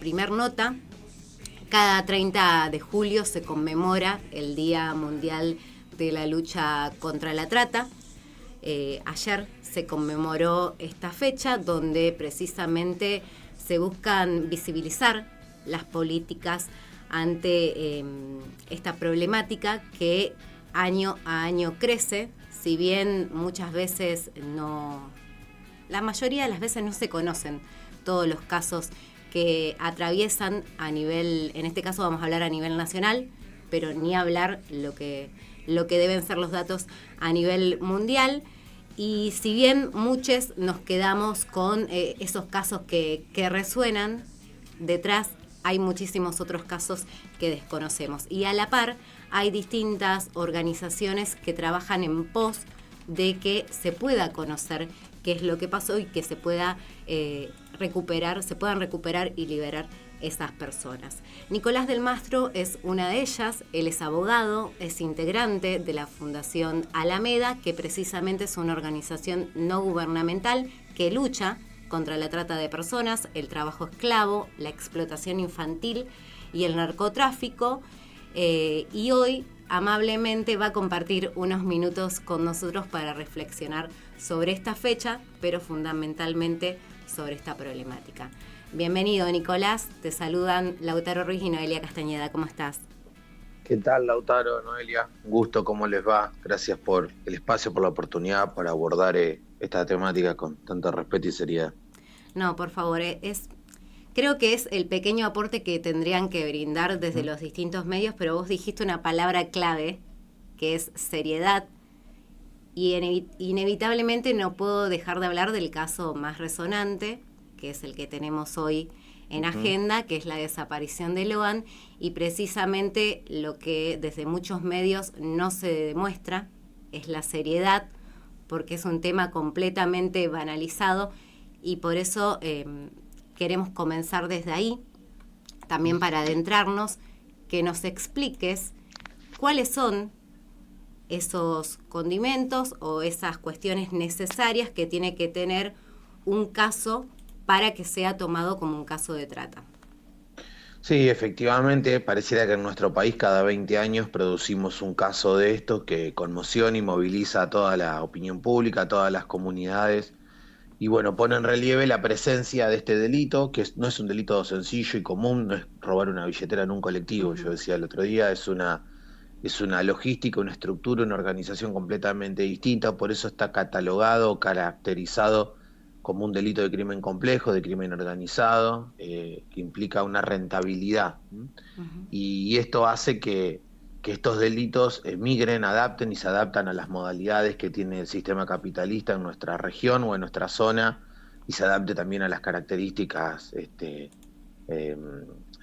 Primer nota, cada 30 de julio se conmemora el Día Mundial de la Lucha contra la Trata. Ayer se conmemoró esta fecha donde precisamente se buscan visibilizar las políticas ante esta problemática que año a año crece, si bien muchas veces la mayoría de las veces no se conocen todos los casos que atraviesan a nivel, en este caso vamos a hablar a nivel nacional, pero ni hablar lo que deben ser los datos a nivel mundial. Y si bien muchos nos quedamos con esos casos que resuenan, detrás hay muchísimos otros casos que desconocemos. Y a la par hay distintas organizaciones que trabajan en pos de que se pueda conocer qué es lo que pasó y que se puedan recuperar y liberar esas personas. Nicolás del Mastro es una de ellas, él es abogado, es integrante de la Fundación Alameda, que precisamente es una organización no gubernamental que lucha contra la trata de personas, el trabajo esclavo, la explotación infantil y el narcotráfico, y hoy amablemente va a compartir unos minutos con nosotros para reflexionar sobre esta fecha, pero fundamentalmente sobre esta problemática. Bienvenido, Nicolás. Te saludan Lautaro Ruiz y Noelia Castañeda. ¿Cómo estás? ¿Qué tal, Lautaro, Noelia? Un gusto, ¿cómo les va? Gracias por el espacio, por la oportunidad para abordar esta temática con tanto respeto y seriedad. No, por favor, creo que es el pequeño aporte que tendrían que brindar desde los distintos medios, pero vos dijiste una palabra clave, que es seriedad, y inevitablemente no puedo dejar de hablar del caso más resonante, que es el que tenemos hoy en agenda, que es la desaparición de Loan, y precisamente lo que desde muchos medios no se demuestra es la seriedad, porque es un tema completamente banalizado, y por eso queremos comenzar desde ahí, también para adentrarnos, que nos expliques cuáles son esos condimentos o esas cuestiones necesarias que tiene que tener un caso para que sea tomado como un caso de trata. Sí, efectivamente, pareciera que en nuestro país cada 20 años producimos un caso de esto que conmociona y moviliza a toda la opinión pública, a todas las comunidades, y bueno, pone en relieve la presencia de este delito, que no es un delito sencillo y común, no es robar una billetera en un colectivo. Yo decía el otro día, es una logística, una estructura, una organización completamente distinta, por eso está catalogado, caracterizado como un delito de crimen complejo, de crimen organizado, que implica una rentabilidad. Y esto hace que estos delitos migren, adapten y se adaptan a las modalidades que tiene el sistema capitalista en nuestra región o en nuestra zona, y se adapte también a las características de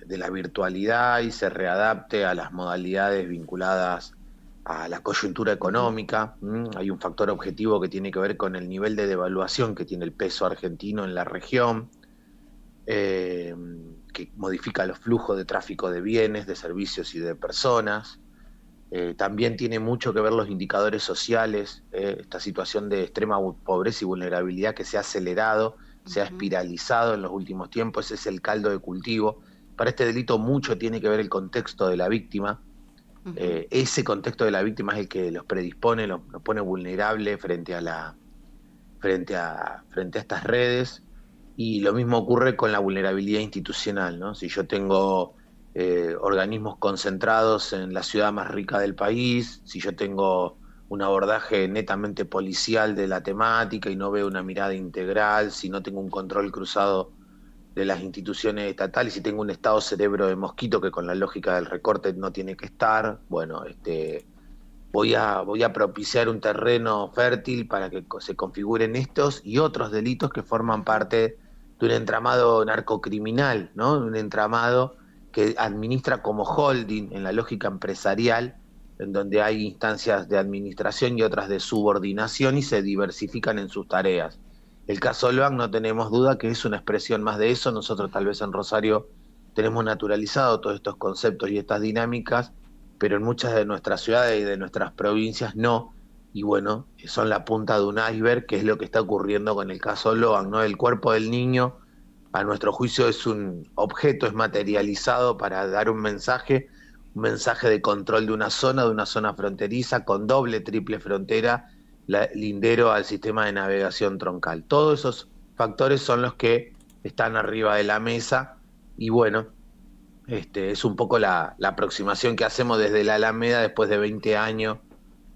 la virtualidad y se readapte a las modalidades vinculadas a la coyuntura económica. Hay un factor objetivo que tiene que ver con el nivel de devaluación que tiene el peso argentino en la región, que modifica los flujos de tráfico de bienes, de servicios y de personas. También tiene mucho que ver los indicadores sociales, esta situación de extrema pobreza y vulnerabilidad que se ha acelerado, se ha espiralizado en los últimos tiempos. Ese es el caldo de cultivo. Para este delito mucho tiene que ver el contexto de la víctima. Ese contexto de la víctima es el que los predispone, los pone vulnerable frente a estas redes, y lo mismo ocurre con la vulnerabilidad institucional, ¿no? Si yo tengo organismos concentrados en la ciudad más rica del país, si yo tengo un abordaje netamente policial de la temática y no veo una mirada integral, si no tengo un control cruzado de las instituciones estatales, si tengo un estado cerebro de mosquito que con la lógica del recorte no tiene que estar, bueno, voy a propiciar un terreno fértil para que se configuren estos y otros delitos que forman parte de un entramado narcocriminal, ¿no? Un entramado que administra como holding en la lógica empresarial, en donde hay instancias de administración y otras de subordinación y se diversifican en sus tareas. El caso Loan no tenemos duda que es una expresión más de eso. Nosotros tal vez en Rosario tenemos naturalizado todos estos conceptos y estas dinámicas, pero en muchas de nuestras ciudades y de nuestras provincias no, y bueno, son la punta de un iceberg, que es lo que está ocurriendo con el caso Loan, ¿no? El cuerpo del niño a nuestro juicio es un objeto, es materializado para dar un mensaje de control de una zona fronteriza con doble, triple frontera, lindero al sistema de navegación troncal. Todos esos factores son los que están arriba de la mesa y bueno, es un poco la aproximación que hacemos desde la Alameda después de 20 años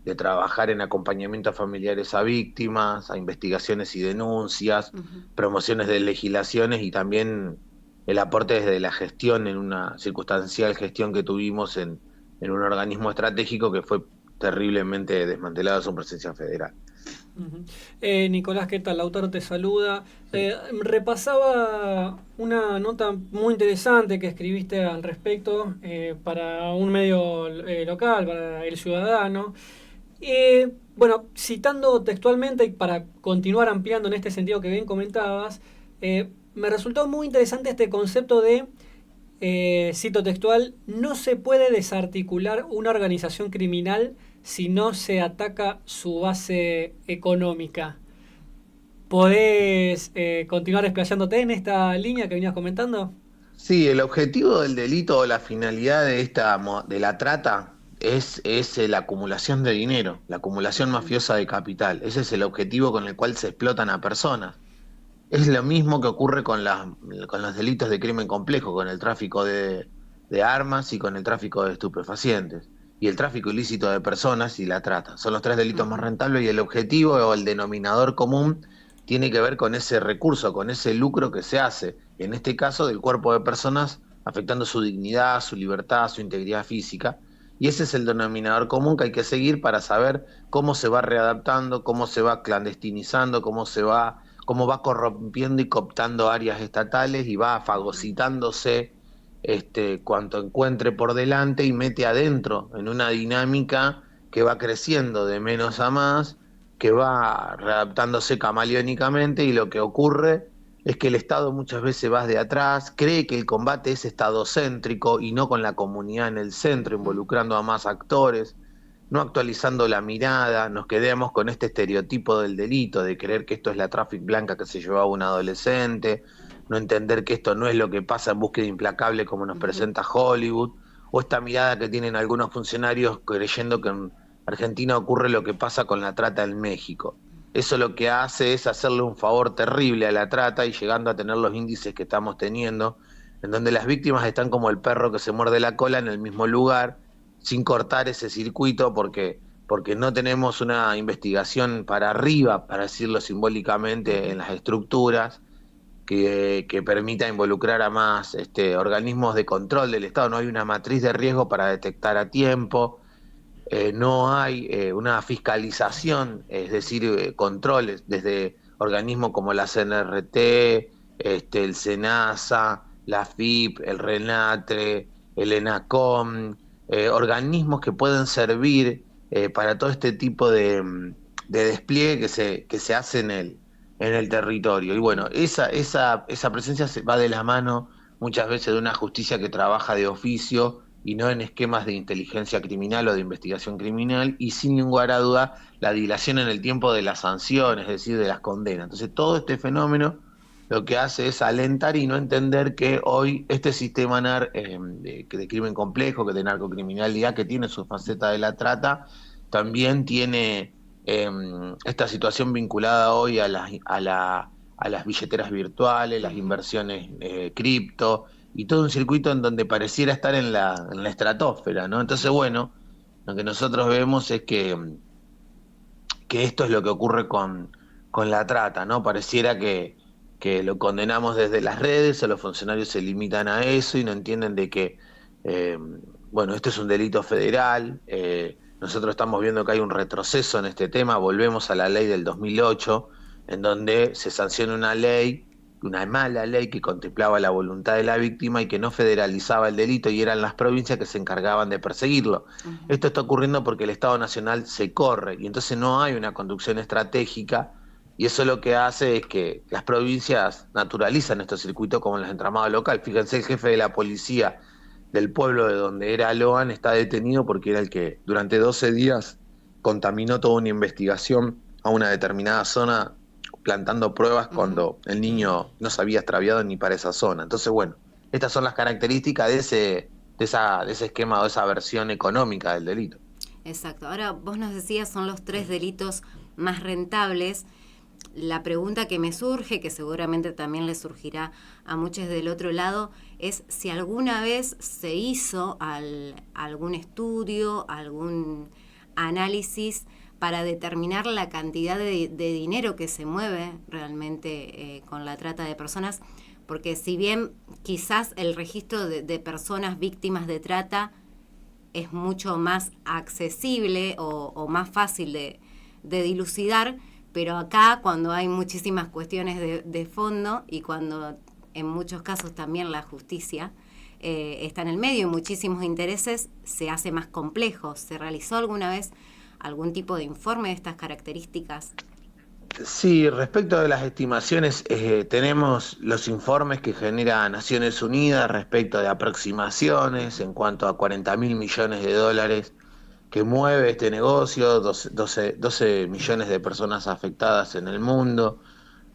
de trabajar en acompañamiento a familiares a víctimas, a investigaciones y denuncias, promociones de legislaciones y también el aporte desde la gestión, en una circunstancial gestión que tuvimos en un organismo estratégico que fue terriblemente desmantelado a su presencia federal. Nicolás, ¿qué tal? Lautaro te saluda. Sí. Repasaba una nota muy interesante que escribiste al respecto para un medio local, para El Ciudadano. Bueno, citando textualmente y para continuar ampliando en este sentido que bien comentabas, me resultó muy interesante este concepto de, cito textual, no se puede desarticular una organización criminal si no se ataca su base económica. ¿Podés continuar explayándote en esta línea que venías comentando? Sí, el objetivo del delito o la finalidad de la trata es la acumulación de dinero, la acumulación mafiosa de capital. Ese es el objetivo con el cual se explotan a personas. Es lo mismo que ocurre con los delitos de crimen complejo, con el tráfico de armas y con el tráfico de estupefacientes. Y el tráfico ilícito de personas y la trata. Son los tres delitos más rentables y el objetivo o el denominador común tiene que ver con ese recurso, con ese lucro que se hace, en este caso del cuerpo de personas, afectando su dignidad, su libertad, su integridad física. Y ese es el denominador común que hay que seguir para saber cómo se va readaptando, cómo se va clandestinizando, cómo va corrompiendo y cooptando áreas estatales y va fagocitándose cuanto encuentre por delante y mete adentro en una dinámica que va creciendo de menos a más, que va readaptándose camaleónicamente y lo que ocurre es que el Estado muchas veces va de atrás, cree que el combate es estadocéntrico y no con la comunidad en el centro, involucrando a más actores, no actualizando la mirada, nos quedamos con este estereotipo del delito, de creer que esto es la traffic blanca que se llevaba un adolescente, no entender que esto no es lo que pasa en Búsqueda Implacable como nos presenta Hollywood, o esta mirada que tienen algunos funcionarios creyendo que en Argentina ocurre lo que pasa con la trata en México. Eso lo que hace es hacerle un favor terrible a la trata y llegando a tener los índices que estamos teniendo, en donde las víctimas están como el perro que se muerde la cola en el mismo lugar, sin cortar ese circuito porque no tenemos una investigación para arriba, para decirlo simbólicamente, en las estructuras que permita involucrar a más organismos de control del Estado. No hay una matriz de riesgo para detectar a tiempo, no hay una fiscalización, es decir, controles desde organismos como la CNRT, el SENASA, la FIP, el RENATRE, el ENACOM, organismos que pueden servir para todo este tipo de despliegue que se hace en el territorio. Y bueno, esa presencia va de la mano muchas veces de una justicia que trabaja de oficio y no en esquemas de inteligencia criminal o de investigación criminal, y sin lugar a duda la dilación en el tiempo de las sanciones, es decir, de las condenas. Entonces todo este fenómeno lo que hace es alentar y no entender que hoy este sistema de crimen complejo, que de narcocriminalidad, que tiene su faceta de la trata, también tiene esta situación vinculada hoy a las billeteras virtuales, las inversiones cripto, y todo un circuito en donde pareciera estar en la estratosfera, ¿no? Entonces, bueno, lo que nosotros vemos es que esto es lo que ocurre con la trata, ¿no? Pareciera que lo condenamos desde las redes, o los funcionarios se limitan a eso y no entienden de que, bueno, esto es un delito federal, nosotros estamos viendo que hay un retroceso en este tema, volvemos a la ley del 2008, en donde se sanciona una ley, una mala ley que contemplaba la voluntad de la víctima y que no federalizaba el delito y eran las provincias que se encargaban de perseguirlo. Esto está ocurriendo porque el Estado Nacional se corre y entonces no hay una conducción estratégica y eso lo que hace es que las provincias naturalizan estos circuitos como en los entramados locales. Fíjense, el jefe de la policía del pueblo de donde era Loan está detenido porque era el que durante 12 días contaminó toda una investigación a una determinada zona plantando pruebas cuando el niño no se había extraviado ni para esa zona. Entonces, bueno, estas son las características de ese esquema o esa versión económica del delito. Exacto. Ahora, vos nos decías, son los 3 delitos más rentables. La pregunta que me surge, que seguramente también le surgirá a muchos del otro lado, es si alguna vez se hizo algún estudio, algún análisis para determinar la cantidad de dinero que se mueve realmente con la trata de personas, porque si bien quizás el registro de personas víctimas de trata es mucho más accesible o más fácil de dilucidar, pero acá cuando hay muchísimas cuestiones de fondo y cuando en muchos casos también la justicia está en el medio y muchísimos intereses, se hace más complejo. ¿Se realizó alguna vez algún tipo de informe de estas características? Sí, respecto de las estimaciones, tenemos los informes que genera Naciones Unidas respecto de aproximaciones en cuanto a 40.000 millones de dólares que mueve este negocio, 12 millones de personas afectadas en el mundo.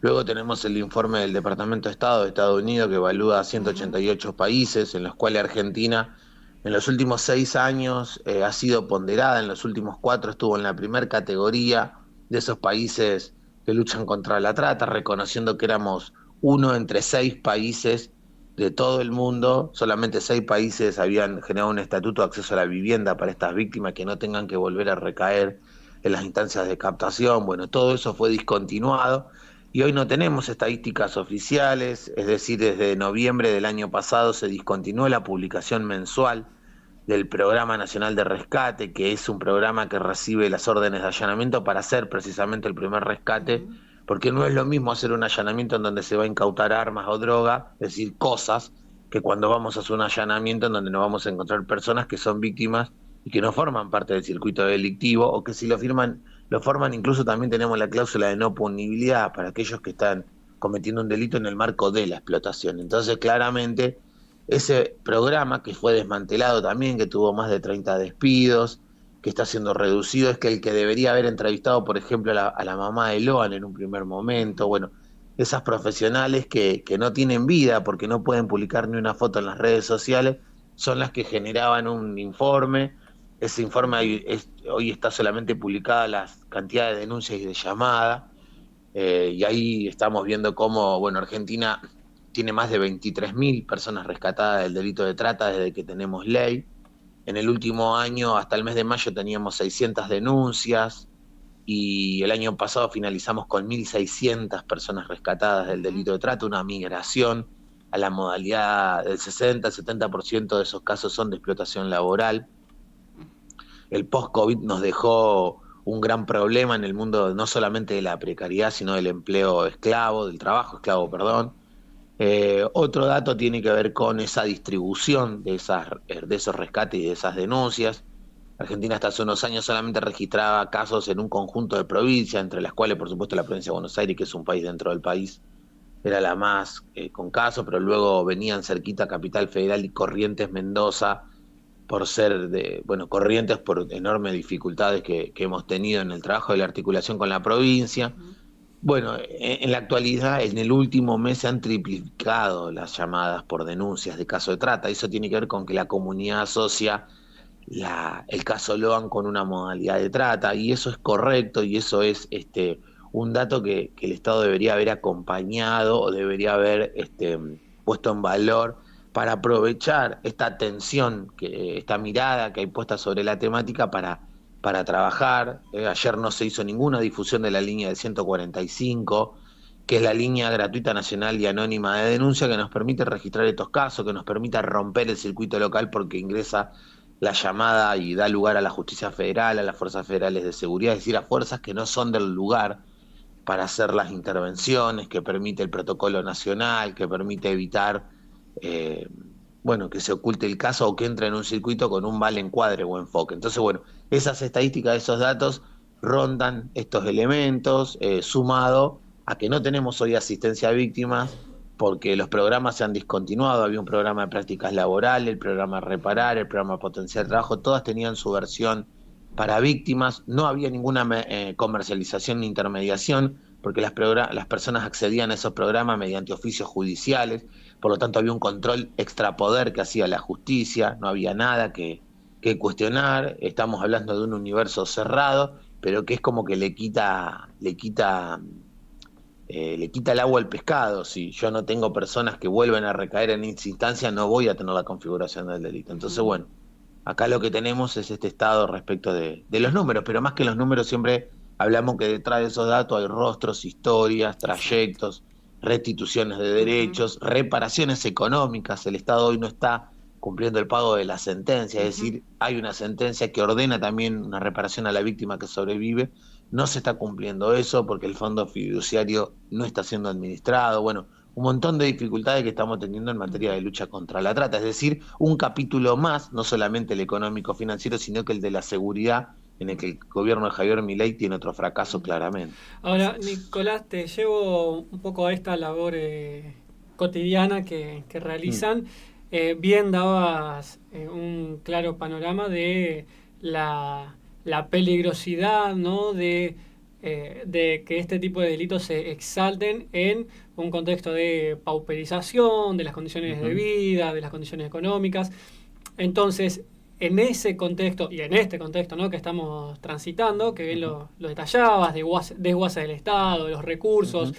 Luego tenemos el informe del Departamento de Estado de Estados Unidos que evalúa a 188 países, en los cuales Argentina en los últimos 6 años ha sido ponderada, en los últimos 4 estuvo en la primera categoría de esos países que luchan contra la trata, reconociendo que éramos uno entre 6 países de todo el mundo. Solamente 6 países habían generado un estatuto de acceso a la vivienda para estas víctimas que no tengan que volver a recaer en las instancias de captación. Bueno, todo eso fue discontinuado y hoy no tenemos estadísticas oficiales, es decir, desde noviembre del año pasado se discontinuó la publicación mensual del Programa Nacional de Rescate, que es un programa que recibe las órdenes de allanamiento para hacer precisamente el primer rescate, porque no es lo mismo hacer un allanamiento en donde se va a incautar armas o droga, es decir, cosas, que cuando vamos a hacer un allanamiento en donde nos vamos a encontrar personas que son víctimas y que no forman parte del circuito delictivo, o que si lo forman, incluso también tenemos la cláusula de no punibilidad para aquellos que están cometiendo un delito en el marco de la explotación. Entonces, claramente, ese programa que fue desmantelado también, que tuvo más de 30 despidos, que está siendo reducido, es que el que debería haber entrevistado, por ejemplo, a la mamá de Loan en un primer momento, bueno, esas profesionales que no tienen vida porque no pueden publicar ni una foto en las redes sociales, son las que generaban un informe. Ese informe hoy está solamente publicada la cantidad de denuncias y de llamadas, y ahí estamos viendo cómo, bueno, Argentina tiene más de 23.000 personas rescatadas del delito de trata desde que tenemos ley. En el último año, hasta el mes de mayo, teníamos 600 denuncias y el año pasado finalizamos con 1.600 personas rescatadas del delito de trata, una migración a la modalidad del 60-70% de esos casos son de explotación laboral. El post-COVID nos dejó un gran problema en el mundo no solamente de la precariedad, sino del empleo esclavo, del trabajo esclavo, perdón. Otro dato tiene que ver con esa distribución de esos rescates y de esas denuncias. Argentina hasta hace unos años solamente registraba casos en un conjunto de provincias, entre las cuales, por supuesto, la provincia de Buenos Aires, que es un país dentro del país, era la más con casos, pero luego venían cerquita Capital Federal y Corrientes, Mendoza, por ser Corrientes por enormes dificultades que hemos tenido en el trabajo de la articulación con la provincia. Bueno, en la actualidad, en el último mes se han triplicado las llamadas por denuncias de caso de trata. Eso tiene que ver con que la comunidad asocia el caso Loan con una modalidad de trata, y eso es correcto, y eso es un dato que el Estado debería haber acompañado o debería haber puesto en valor para aprovechar esta atención, esta mirada que hay puesta sobre la temática para trabajar. Ayer no se hizo ninguna difusión de la línea del 145, que es la línea gratuita nacional y anónima de denuncia que nos permite registrar estos casos, que nos permite romper el circuito local porque ingresa la llamada y da lugar a la justicia federal, a las fuerzas federales de seguridad, es decir, a fuerzas que no son del lugar para hacer las intervenciones, que permite el protocolo nacional, que permite evitar que se oculte el caso o que entre en un circuito con un mal encuadre o enfoque. Entonces, esas estadísticas, esos datos rondan estos elementos, sumado a que no tenemos hoy asistencia a víctimas porque los programas se han discontinuado. Había un programa de prácticas laborales, el programa Reparar, el programa Potenciar Trabajo, todas tenían su versión para víctimas. No había ninguna comercialización ni intermediación, porque las personas accedían a esos programas mediante oficios judiciales, por lo tanto había un control extrapoder que hacía la justicia, no había nada que cuestionar, estamos hablando de un universo cerrado, pero que es como que le quita el agua al pescado. Si yo no tengo personas que vuelven a recaer en esa instancia, no voy a tener la configuración del delito. Entonces, bueno, acá lo que tenemos es este estado respecto de los números, pero más que los números siempre hablamos que detrás de esos datos hay rostros, historias, trayectos, restituciones de derechos, reparaciones económicas. El Estado hoy no está cumpliendo el pago de la sentencia, es decir, hay una sentencia que ordena también una reparación a la víctima que sobrevive. No se está cumpliendo eso porque el fondo fiduciario no está siendo administrado. Bueno, un montón de dificultades que estamos teniendo en materia de lucha contra la trata. Es decir, un capítulo más, no solamente el económico-financiero, sino que el de la seguridad, en el que el gobierno de Javier Milei tiene otro fracaso claramente. Ahora, Nicolás, te llevo un poco a esta labor cotidiana que realizan. Bien dabas un claro panorama de la peligrosidad, ¿no? de que este tipo de delitos se exalten en un contexto de pauperización de las condiciones de vida, de las condiciones económicas. Entonces, en ese contexto y en este contexto, ¿no?, que estamos transitando, que bien lo detallabas, desguace del Estado, de los recursos,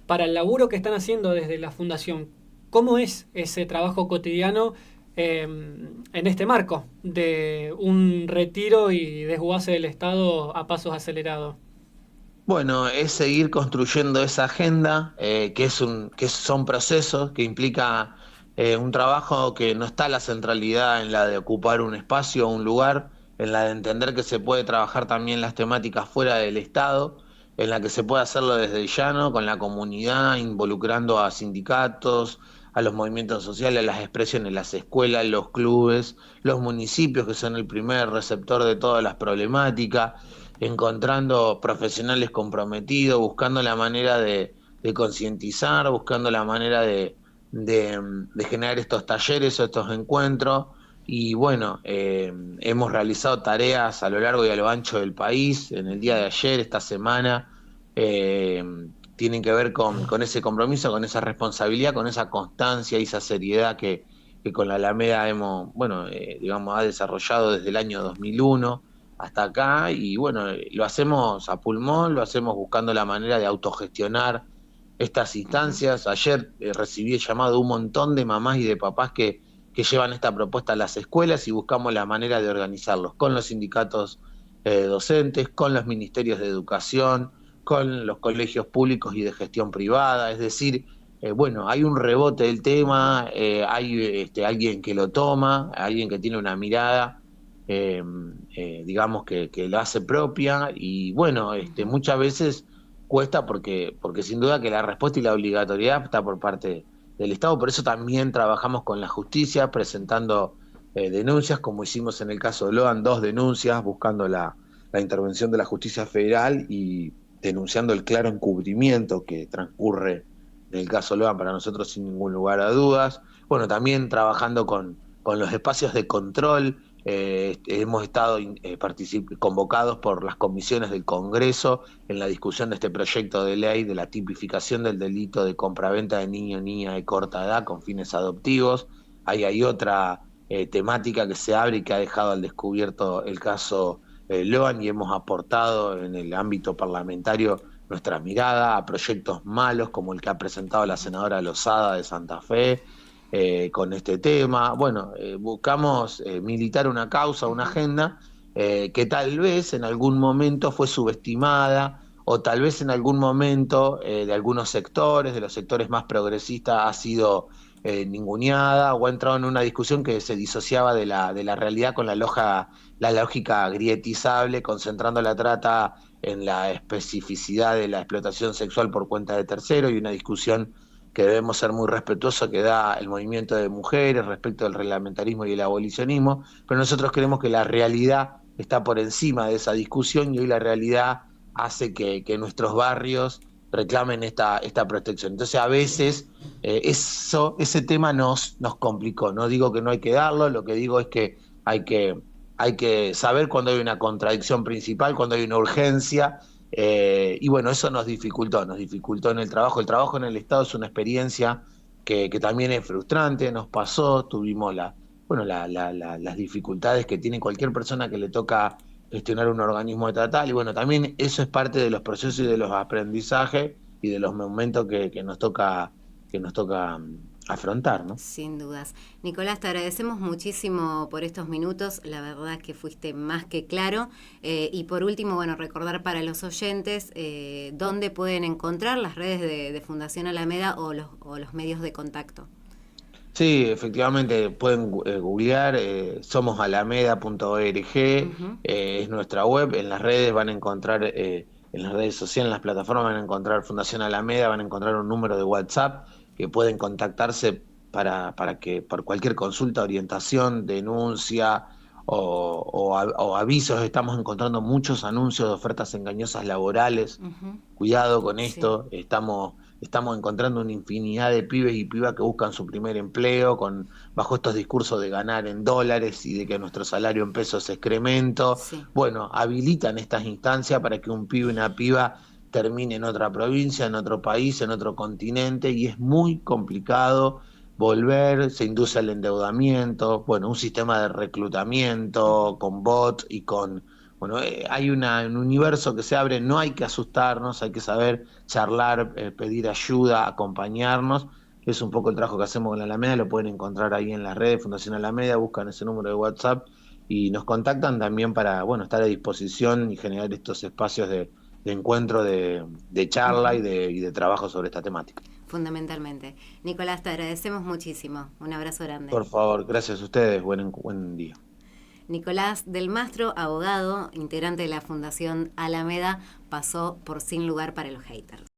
para el laburo que están haciendo desde la Fundación, ¿cómo es ese trabajo cotidiano en este marco de un retiro y desguace del Estado a pasos acelerados? Bueno, es seguir construyendo esa agenda, que son procesos, que implica un trabajo que no está la centralidad en la de ocupar un espacio o un lugar, en la de entender que se puede trabajar también las temáticas fuera del Estado, en la que se puede hacerlo desde el llano, con la comunidad, involucrando a sindicatos, a los movimientos sociales, a las expresiones, las escuelas, los clubes, los municipios, que son el primer receptor de todas las problemáticas, encontrando profesionales comprometidos, buscando la manera de concientizar, buscando la manera de generar estos talleres o estos encuentros. Y bueno, hemos realizado tareas a lo largo y a lo ancho del país. En el día de ayer, esta semana, tienen que ver con ese compromiso, con esa responsabilidad, con esa constancia y esa seriedad que con la Alameda ha desarrollado desde el año 2001 hasta acá. Y bueno, lo hacemos a pulmón, lo hacemos buscando la manera de autogestionar estas instancias. Ayer recibí el llamado de un montón de mamás y de papás que llevan esta propuesta a las escuelas y buscamos la manera de organizarlos con los sindicatos docentes, con los ministerios de educación, con los colegios públicos y de gestión privada. Es decir, hay un rebote del tema, hay alguien que lo toma, alguien que tiene una mirada, digamos que lo hace propia. Y bueno, muchas veces cuesta porque sin duda que la respuesta y la obligatoriedad está por parte del Estado. Por eso también trabajamos con la justicia, presentando denuncias, como hicimos en el caso de Loan, 2 denuncias, buscando la intervención de la justicia federal y denunciando el claro encubrimiento que transcurre en el caso Loan para nosotros sin ningún lugar a dudas. Bueno, también trabajando con los espacios de control. Hemos estado convocados por las comisiones del Congreso en la discusión de este proyecto de ley de la tipificación del delito de compraventa de niño o niña de corta edad con fines adoptivos. Ahí hay otra temática que se abre y que ha dejado al descubierto el caso Loan, y hemos aportado en el ámbito parlamentario nuestra mirada a proyectos malos como el que ha presentado la senadora Lozada de Santa Fe, con este tema. Bueno, buscamos militar una causa, una agenda que tal vez en algún momento fue subestimada, o tal vez en algún momento de algunos sectores, de los sectores más progresistas, ha sido ninguneada o ha entrado en una discusión que se disociaba de la realidad con la lógica grietizable, concentrando la trata en la especificidad de la explotación sexual por cuenta de terceros, y una discusión que debemos ser muy respetuosos que da el movimiento de mujeres respecto del reglamentarismo y el abolicionismo. Pero nosotros creemos que la realidad está por encima de esa discusión, y hoy la realidad hace que nuestros barrios reclamen esta protección. Entonces a veces ese tema nos complicó. No digo que no hay que darlo, lo que digo es que hay que saber cuando hay una contradicción principal, cuando hay una urgencia, Y bueno, eso nos dificultó en el trabajo. El trabajo en el Estado es una experiencia que también es frustrante, nos pasó, tuvimos las dificultades que tiene cualquier persona que le toca gestionar un organismo estatal, y bueno, también eso es parte de los procesos y de los aprendizajes y de los momentos que nos toca afrontar, ¿no? Sin dudas. Nicolás, te agradecemos muchísimo por estos minutos, la verdad que fuiste más que claro. Y por último, bueno, recordar para los oyentes dónde pueden encontrar las redes de Fundación Alameda o los medios de contacto. Sí, efectivamente, pueden googlear, somosalameda.org, Ujú. es nuestra web, en las redes van a encontrar, en las redes sociales, en las plataformas van a encontrar Fundación Alameda, van a encontrar un número de WhatsApp que pueden contactarse para que por cualquier consulta, orientación, denuncia o avisos. Estamos encontrando muchos anuncios de ofertas engañosas laborales. Ujú. Cuidado con Sí. esto, estamos encontrando una infinidad de pibes y pibas que buscan su primer empleo bajo estos discursos de ganar en dólares y de que nuestro salario en pesos es excremento. Sí. Bueno, habilitan estas instancias para que un pibe y una piba termine en otra provincia, en otro país, en otro continente, y es muy complicado volver, se induce al endeudamiento, bueno, un sistema de reclutamiento Ujú. con bots y con bueno, hay un universo que se abre, no hay que asustarnos, hay que saber charlar, pedir ayuda, acompañarnos. Es un poco el trabajo que hacemos con la Alameda, lo pueden encontrar ahí en las redes, Fundación Alameda, buscan ese número de WhatsApp y nos contactan también para, bueno, estar a disposición y generar estos espacios de encuentro, de charla Ujú. y de trabajo sobre esta temática. Fundamentalmente. Nicolás, te agradecemos muchísimo. Un abrazo grande. Por favor, gracias a ustedes, buen día. Nicolás del Mastro, abogado, integrante de la Fundación Alameda, pasó por Sin Lugar para los Haters.